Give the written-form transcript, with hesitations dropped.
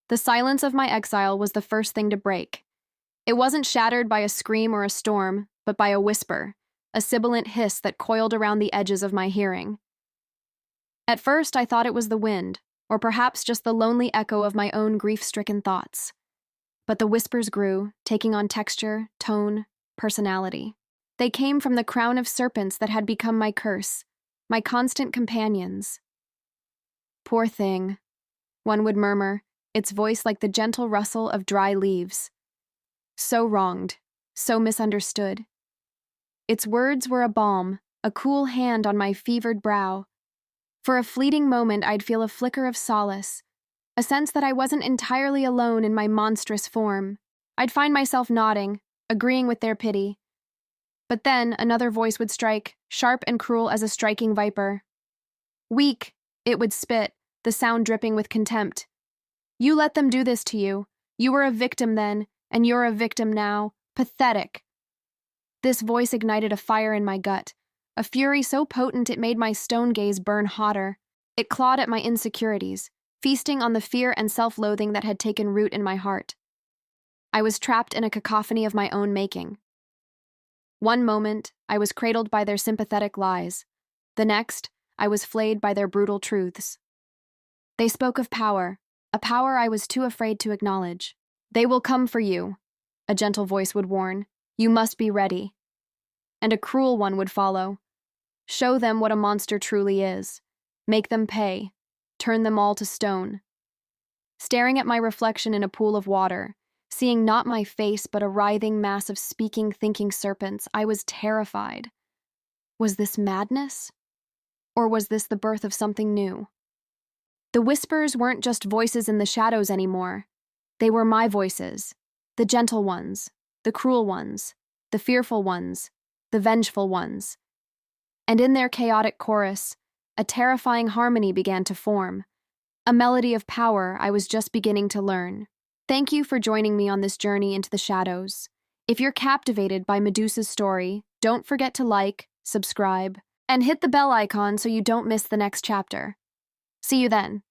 The silence of my exile was the first thing to break. It wasn't shattered by a scream or a storm, but by a whisper, a sibilant hiss that coiled around the edges of my hearing. At first, I thought it was the wind, or perhaps just the lonely echo of my own grief-stricken thoughts. But the whispers grew, taking on texture, tone, personality. They came from the crown of serpents that had become my curse, my constant companions. "Poor thing," one would murmur, its voice like the gentle rustle of dry leaves. So wronged, so misunderstood. Its words were a balm, a cool hand on my fevered brow. For a fleeting moment, I'd feel a flicker of solace, a sense that I wasn't entirely alone in my monstrous form. I'd find myself nodding, agreeing with their pity. But then another voice would strike, sharp and cruel as a striking viper. "Weak," it would spit, the sound dripping with contempt. "You let them do this to you. You were a victim then, and you're a victim now. Pathetic." This voice ignited a fire in my gut, a fury so potent it made my stone gaze burn hotter. It clawed at my insecurities, feasting on the fear and self-loathing that had taken root in my heart. I was trapped in a cacophony of my own making. One moment, I was cradled by their sympathetic lies. The next, I was flayed by their brutal truths. They spoke of power, a power I was too afraid to acknowledge. "They will come for you," a gentle voice would warn. "You must be ready." And a cruel one would follow. "Show them what a monster truly is. Make them pay. Turn them all to stone." Staring at my reflection in a pool of water, seeing not my face but a writhing mass of speaking, thinking serpents, I was terrified. Was this madness? Or was this the birth of something new? The whispers weren't just voices in the shadows anymore. They were my voices, the gentle ones, the cruel ones, the fearful ones, the vengeful ones. And in their chaotic chorus, a terrifying harmony began to form, a melody of power I was just beginning to learn. Thank you for joining me on this journey into the shadows. If you're captivated by Medusa's story, don't forget to like, subscribe, and hit the bell icon so you don't miss the next chapter. See you then.